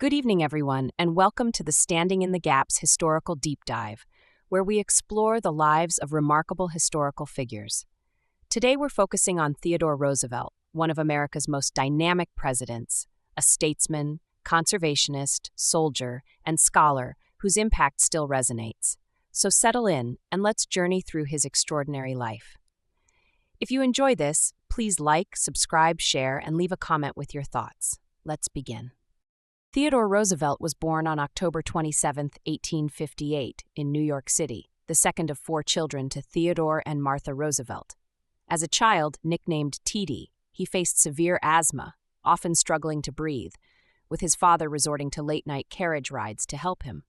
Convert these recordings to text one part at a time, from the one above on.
Good evening, everyone, and welcome to the Standing in the Gaps Historical Deep Dive, where we explore the lives of remarkable historical figures. Today, we're focusing on Theodore Roosevelt, one of America's most dynamic presidents, a statesman, conservationist, soldier, and scholar whose impact still resonates. So settle in and let's journey through his extraordinary life. If you enjoy this, please like, subscribe, share, and leave a comment with your thoughts. Let's begin. Theodore Roosevelt was born on October 27, 1858, in New York City, the second of four children to Theodore and Martha Roosevelt. As a child, nicknamed TD, he faced severe asthma, often struggling to breathe, with his father resorting to late-night carriage rides to help him.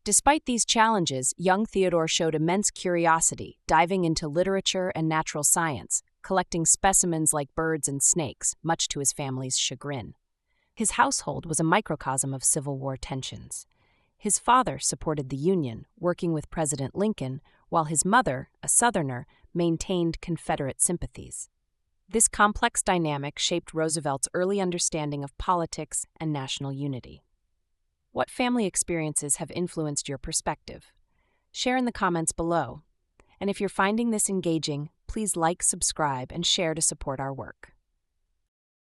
Despite these challenges, young Theodore showed immense curiosity, diving into literature and natural science, collecting specimens like birds and snakes, much to his family's chagrin. His household was a microcosm of Civil War tensions. His father supported the Union, working with President Lincoln, while his mother, a Southerner, maintained Confederate sympathies. This complex dynamic shaped Roosevelt's early understanding of politics and national unity. What family experiences have influenced your perspective? Share in the comments below. And if you're finding this engaging, please like, subscribe, and share to support our work.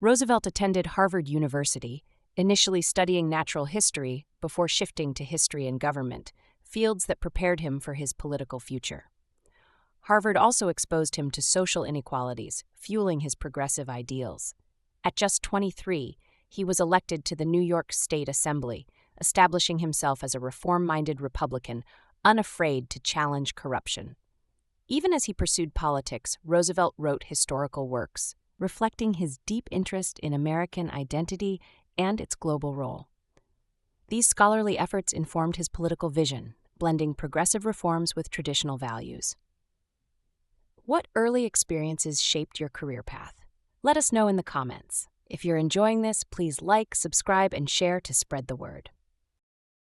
Roosevelt attended Harvard University, initially studying natural history before shifting to history and government, fields that prepared him for his political future. Harvard also exposed him to social inequalities, fueling his progressive ideals. At just 23, he was elected to the New York State Assembly, establishing himself as a reform-minded Republican, unafraid to challenge corruption. Even as he pursued politics, Roosevelt wrote historical works, reflecting his deep interest in American identity and its global role. These scholarly efforts informed his political vision, blending progressive reforms with traditional values. What early experiences shaped your career path? Let us know in the comments. If you're enjoying this, please like, subscribe, and share to spread the word.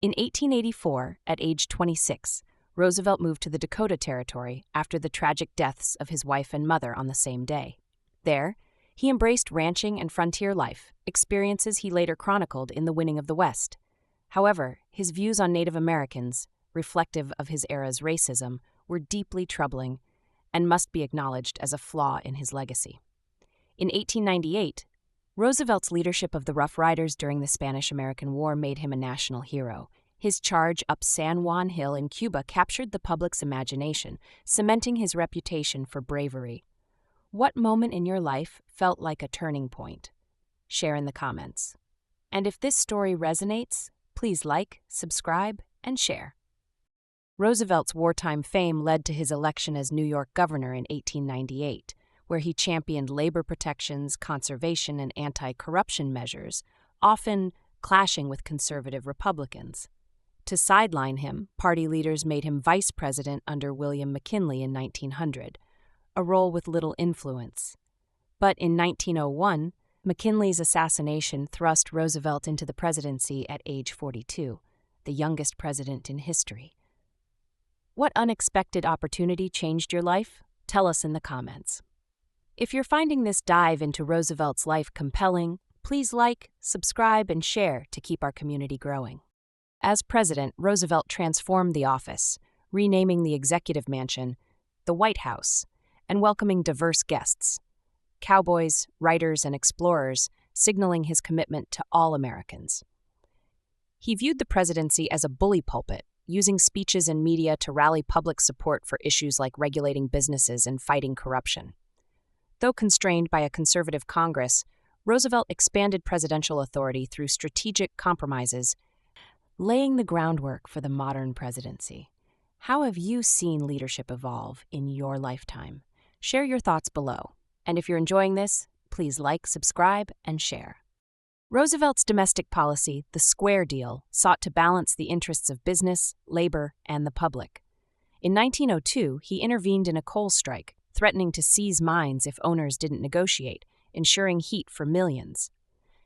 In 1884, at age 26, Roosevelt moved to the Dakota Territory after the tragic deaths of his wife and mother on the same day. There, he embraced ranching and frontier life, experiences he later chronicled in The Winning of the West. However, his views on Native Americans, reflective of his era's racism, were deeply troubling and must be acknowledged as a flaw in his legacy. In 1898, Roosevelt's leadership of the Rough Riders during the Spanish-American War made him a national hero. His charge up San Juan Hill in Cuba captured the public's imagination, cementing his reputation for bravery. What moment in your life felt like a turning point? Share in the comments. And if this story resonates, please like, subscribe, and share. Roosevelt's wartime fame led to his election as New York governor in 1898, where he championed labor protections, conservation, and anti-corruption measures, often clashing with conservative Republicans. To sideline him, party leaders made him vice president under William McKinley in 1900, a role with little influence. But in 1901, McKinley's assassination thrust Roosevelt into the presidency at age 42, the youngest president in history. What unexpected opportunity changed your life? Tell us in the comments. If you're finding this dive into Roosevelt's life compelling, please like, subscribe, and share to keep our community growing. As president, Roosevelt transformed the office, renaming the executive mansion the White House, and welcoming diverse guests, cowboys, writers, and explorers, signaling his commitment to all Americans. He viewed the presidency as a bully pulpit, using speeches and media to rally public support for issues like regulating businesses and fighting corruption. Though constrained by a conservative Congress, Roosevelt expanded presidential authority through strategic compromises, laying the groundwork for the modern presidency. How have you seen leadership evolve in your lifetime? Share your thoughts below. And if you're enjoying this, please like, subscribe, and share. Roosevelt's domestic policy, the Square Deal, sought to balance the interests of business, labor, and the public. In 1902, he intervened in a coal strike, threatening to seize mines if owners didn't negotiate, ensuring heat for millions.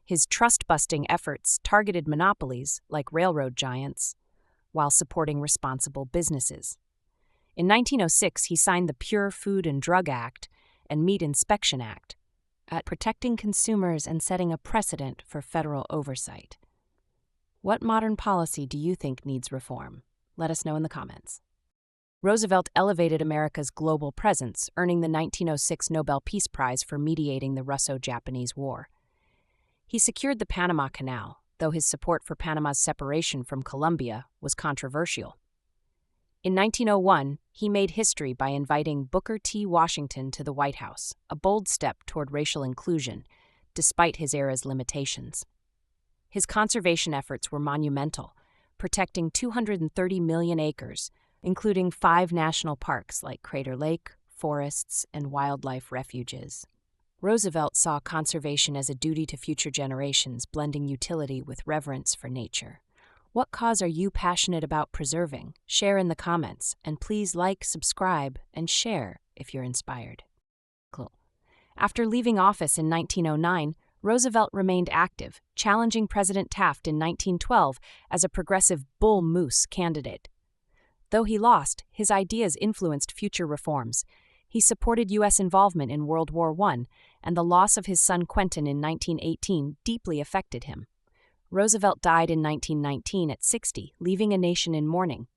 His trust-busting efforts targeted monopolies like railroad giants, while supporting responsible businesses. In 1906, he signed the Pure Food and Drug Act and Meat Inspection Act, at protecting consumers and setting a precedent for federal oversight. What modern policy do you think needs reform? Let us know in the comments. Roosevelt elevated America's global presence, earning the 1906 Nobel Peace Prize for mediating the Russo-Japanese War. He secured the Panama Canal, though his support for Panama's separation from Colombia was controversial. In 1901, he made history by inviting Booker T. Washington to the White House, a bold step toward racial inclusion, despite his era's limitations. His conservation efforts were monumental, protecting 230 million acres, including 5 national parks like Crater Lake, forests, and wildlife refuges. Roosevelt saw conservation as a duty to future generations, blending utility with reverence for nature. What cause are you passionate about preserving? Share in the comments, and please like, subscribe, and share if you're inspired. After leaving office in 1909, Roosevelt remained active, challenging President Taft in 1912 as a progressive bull moose candidate. Though he lost, his ideas influenced future reforms. He supported U.S. involvement in World War I, and the loss of his son Quentin in 1918 deeply affected him. Roosevelt died in 1919 at 60, leaving a nation in mourning.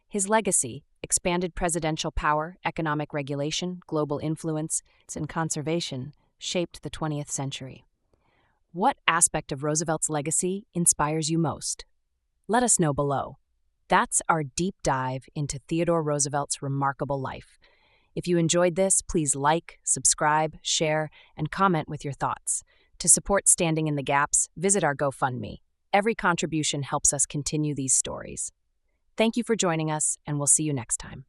His legacy, expanded presidential power, economic regulation, global influence, and conservation, shaped the 20th century. What aspect of Roosevelt's legacy inspires you most? Let us know below. That's our deep dive into Theodore Roosevelt's remarkable life. If you enjoyed this, please like, subscribe, share, and comment with your thoughts. To support Standing in the Gaps, visit our GoFundMe. Every contribution helps us continue these stories. Thank you for joining us, and we'll see you next time.